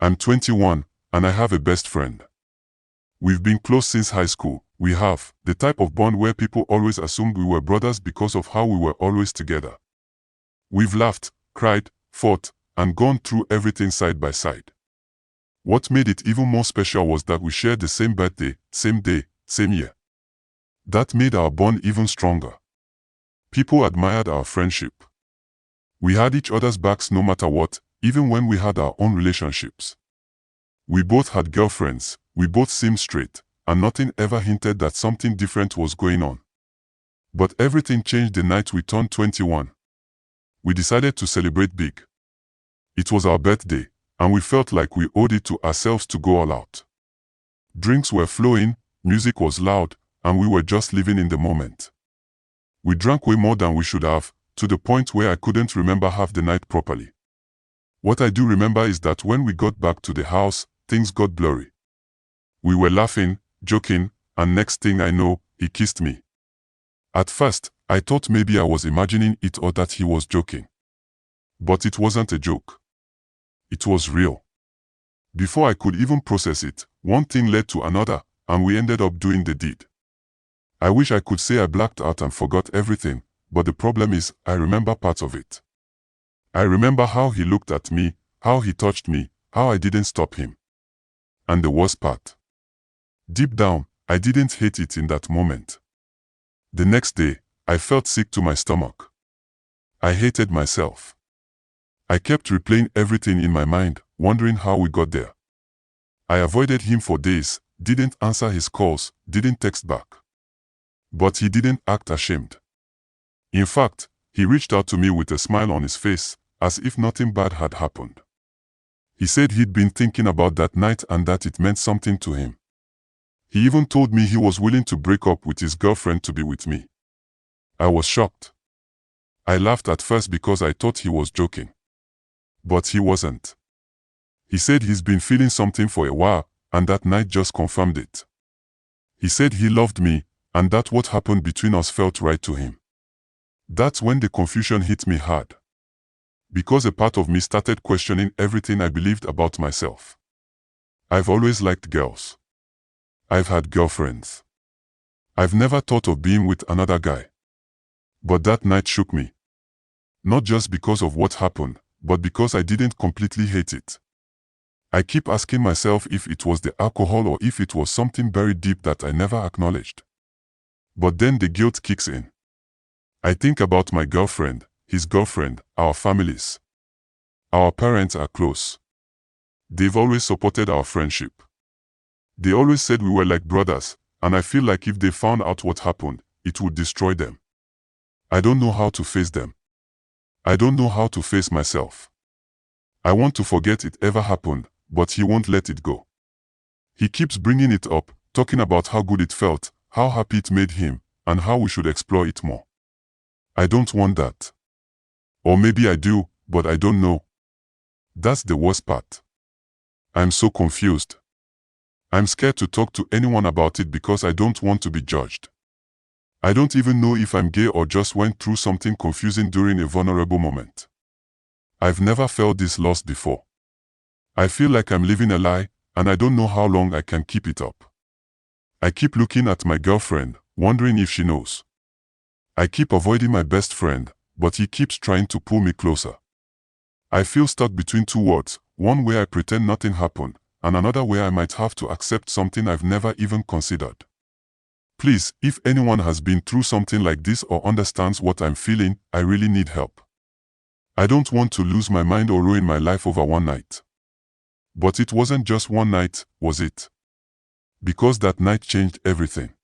I'm 21, and I have a best friend. We've been close since high school. We have the type of bond where people always assumed we were brothers because of how we were always together. We've laughed, cried, fought, and gone through everything side by side. What made it even more special was that we shared the same birthday, same day, same year. That made our bond even stronger. People admired our friendship. We had each other's backs no matter what, even when we had our own relationships. We both had girlfriends, we both seemed straight, and nothing ever hinted that something different was going on. But everything changed the night we turned 21. We decided to celebrate big. It was our birthday, and we felt like we owed it to ourselves to go all out. Drinks were flowing, music was loud, and we were just living in the moment. We drank way more than we should have, to the point where I couldn't remember half the night properly. What I do remember is that when we got back to the house, things got blurry. We were laughing, joking, and next thing I know, he kissed me. At first, I thought maybe I was imagining it or that he was joking. But it wasn't a joke. It was real. Before I could even process it, one thing led to another, and we ended up doing the deed. I wish I could say I blacked out and forgot everything, but the problem is, I remember parts of it. I remember how he looked at me, how he touched me, how I didn't stop him. And the worst part. Deep down, I didn't hate it in that moment. The next day, I felt sick to my stomach. I hated myself. I kept replaying everything in my mind, wondering how we got there. I avoided him for days, didn't answer his calls, didn't text back. But he didn't act ashamed. In fact, he reached out to me with a smile on his face, as if nothing bad had happened. He said he'd been thinking about that night and that it meant something to him. He even told me he was willing to break up with his girlfriend to be with me. I was shocked. I laughed at first because I thought he was joking. But he wasn't. He said he's been feeling something for a while, and that night just confirmed it. He said he loved me, and that what happened between us felt right to him. That's when the confusion hit me hard. Because a part of me started questioning everything I believed about myself. I've always liked girls. I've had girlfriends. I've never thought of being with another guy. But that night shook me. Not just because of what happened, but because I didn't completely hate it. I keep asking myself if it was the alcohol or if it was something buried deep that I never acknowledged. But then the guilt kicks in. I think about my girlfriend, his girlfriend, our families. Our parents are close. They've always supported our friendship. They always said we were like brothers, and I feel like if they found out what happened, it would destroy them. I don't know how to face them. I don't know how to face myself. I want to forget it ever happened, but he won't let it go. He keeps bringing it up, talking about how good it felt, how happy it made him, and how we should explore it more. I don't want that. Or maybe I do, but I don't know. That's the worst part. I'm so confused. I'm scared to talk to anyone about it because I don't want to be judged. I don't even know if I'm gay or just went through something confusing during a vulnerable moment. I've never felt this lost before. I feel like I'm living a lie, and I don't know how long I can keep it up. I keep looking at my girlfriend, wondering if she knows. I keep avoiding my best friend, but he keeps trying to pull me closer. I feel stuck between two worlds, one where I pretend nothing happened, and another where I might have to accept something I've never even considered. Please, if anyone has been through something like this or understands what I'm feeling, I really need help. I don't want to lose my mind or ruin my life over one night. But it wasn't just one night, was it? Because that night changed everything.